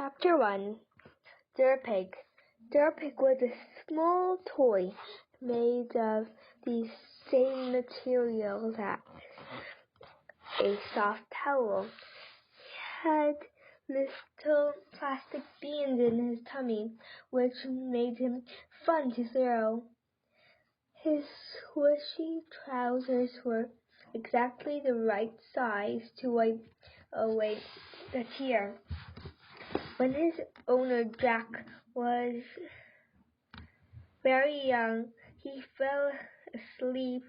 Chapter 1 Durpig. Durpig was a small toy made of the same material as a soft towel. He had little plastic beans in his tummy, which made him fun to throw. His swishy trousers were exactly the right size to wipe away the tear. When his owner Jack was very young, he fell asleep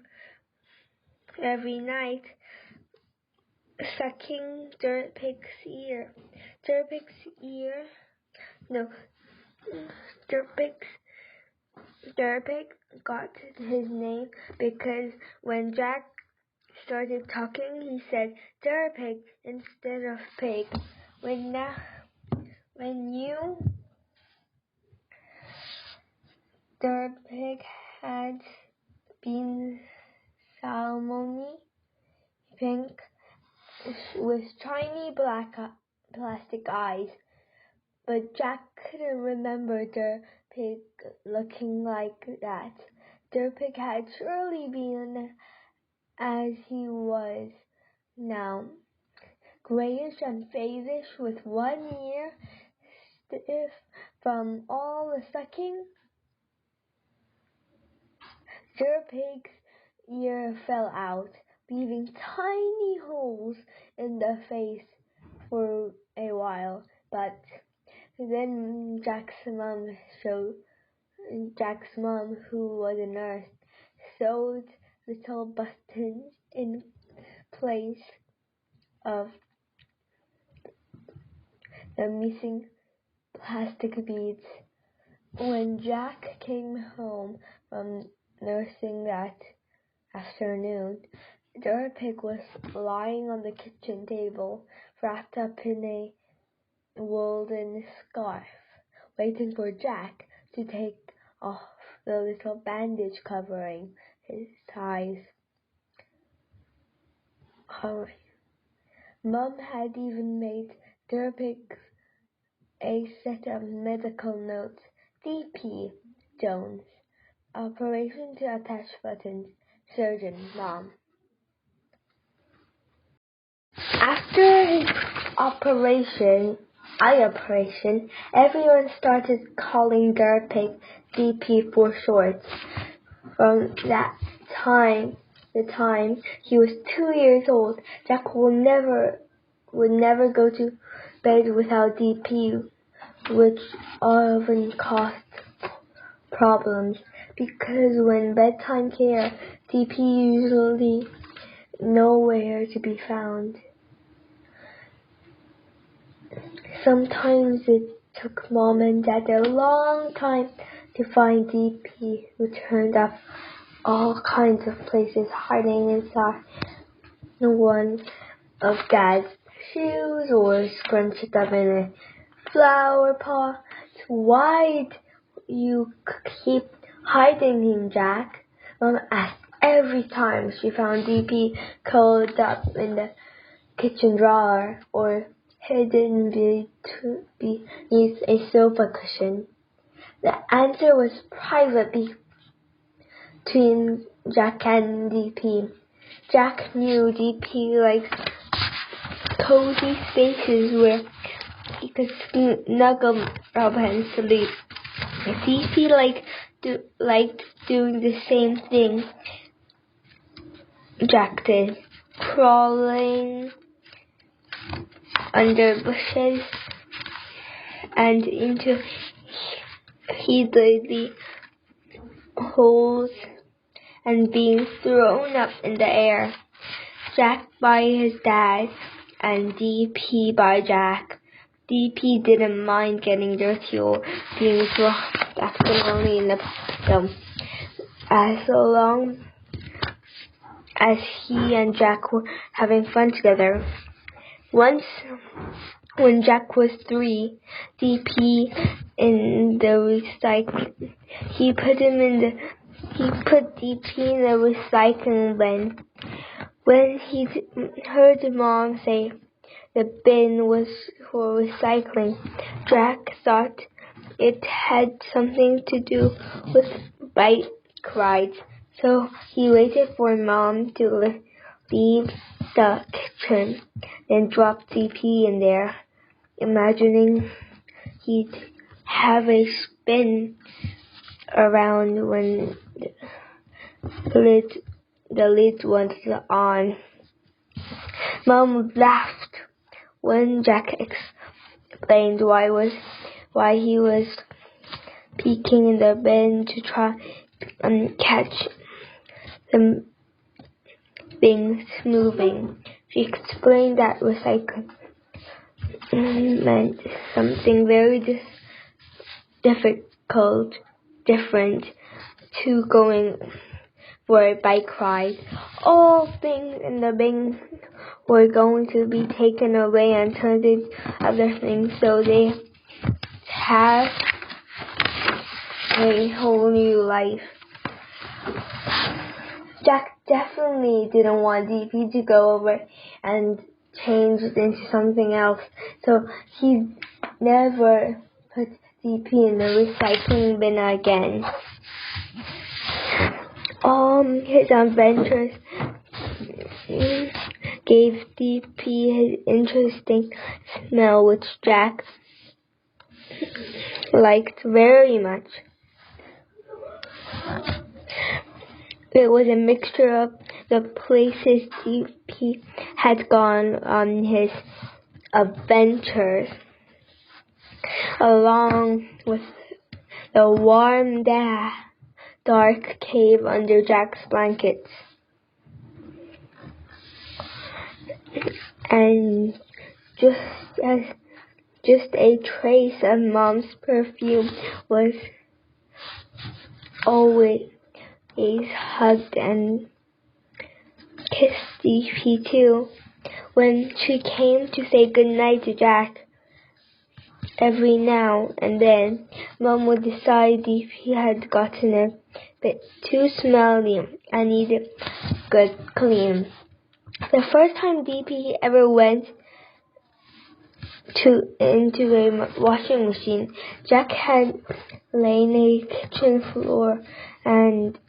every night sucking Durpig's ear. Durpig got his name because when Jack started talking, he said Durpig instead of pig. Durpig had been salmony pink with tiny black plastic eyes, but Jack couldn't remember Durpig looking like that. Durpig had surely been as he was now, grayish and fairish with one ear stiff from all the sucking. Durpig's ear fell out, leaving tiny holes in the face for a while, but then Jack's mom, who was a nurse, sewed little buttons in place of the missing plastic beads. When Jack came home from nursing that afternoon, Durpig was lying on the kitchen table, wrapped up in a woolen scarf, waiting for Jack to take off the little bandage covering his eyes. Mom had even made Durpig a set of medical notes. D.P. Jones. Operation to attach buttons. Surgeon, Mom. After his eye operation, everyone started calling Durpig D.P. for short. From the time he was 2 years old, Jack would never go to bed without D.P., which often caused problems, because when bedtime came, D.P. usually nowhere to be found. Sometimes it took Mom and Dad a long time to find D.P., who turned up all kinds of places, hiding inside one of Dad's shoes or scrunched up in a flower pot. Why'd you keep hiding him, Jack? Mom asked every time she found D.P. curled up in the kitchen drawer or hidden beneath a sofa cushion. The answer was private between Jack and D.P. Jack knew D.P. liked cozy spaces where he could snuggle up and sleep. D.P. liked doing the same thing Jack did, crawling under bushes and into hidden holes and being thrown up in the air. Jack by his dad and D.P. by Jack. D.P. didn't mind getting dirty or being dropped accidentally in the bathroom, as long as he and Jack were having fun together. Once, when Jack was 3, he put D.P. in the recycling bin. When he heard Mom say, the bin was for recycling. Jack thought it had something to do with bike rides, so he waited for Mom to leave the kitchen, then dropped DP in there, imagining he'd have a spin around when the lid was on. Mom laughed when Jack explained why he was peeking in the bin to try and catch the things moving. She explained that recycling meant something very different to going for a bike ride. All things in the bin were going to be taken away and turned into other things, so they have a whole new life. Jack definitely didn't want DP to go over and change it into something else, so he never put DP in the recycling bin again. His adventures gave DP his interesting smell, which Jack liked very much. It was a mixture of the places DP had gone on his adventures, along with the warm, dark cave under Jack's blankets. And just a trace of Mom's perfume was always hugged and kissed DP too. When she came to say goodnight to Jack, every now and then, Mom would decide DP had gotten a bit too smelly and needed good clean. The first time DP ever went into a washing machine, Jack had lain a kitchen floor and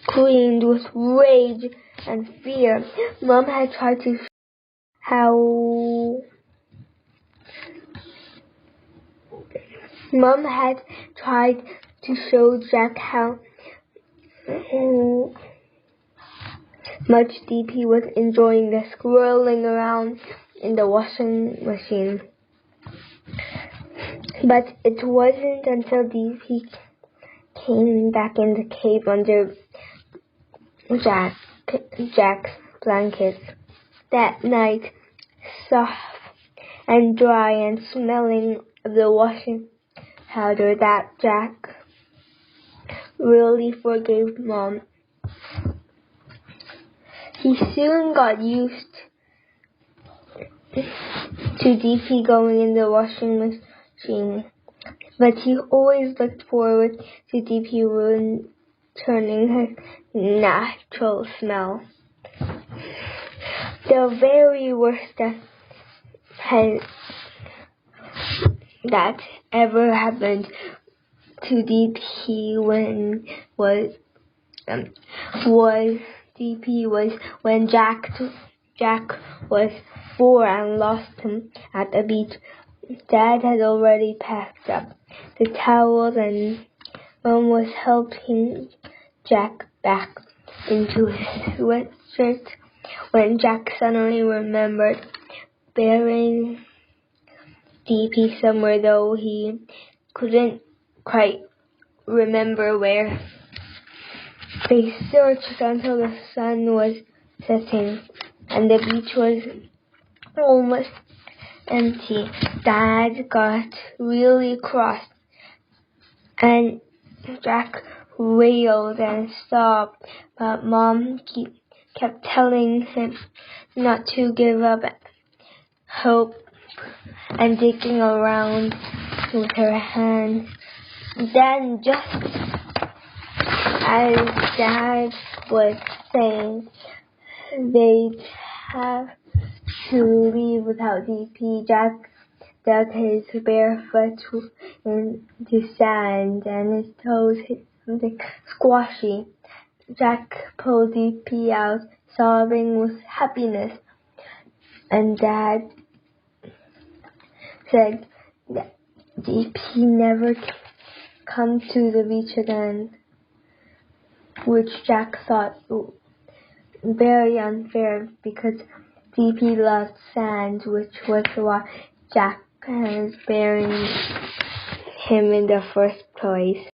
screamed with rage and fear. Mom had tried to show Jack how much DP was enjoying the swirling around in the washing machine. But it wasn't until DP came back in the cave under Jack's blankets that night, soft and dry and smelling of the washing powder, that Jack really forgave Mom. He soon got used to DP going in the washing machine, but he always looked forward to DP returning her natural smell. The very worst that ever happened to DP was when Jack was 4 and lost him at the beach. Dad had already packed up the towels and Mom was helping Jack back into his sweatshirt when Jack suddenly remembered burying DP somewhere, though he couldn't quite remember where. They searched until the sun was setting and the beach was almost empty. Dad got really cross and Jack wailed and sobbed, but Mom kept telling him not to give up hope and digging around with her hands. Then, just as Dad was saying they'd have to leave without DP. Jack dug his bare foot into sand and his toes hit something squashy. Jack pulled DP out, sobbing with happiness, and Dad said that DP never come to the beach again, which Jack thought very unfair because DP loved sand, which was why Jack was burying him in the first place.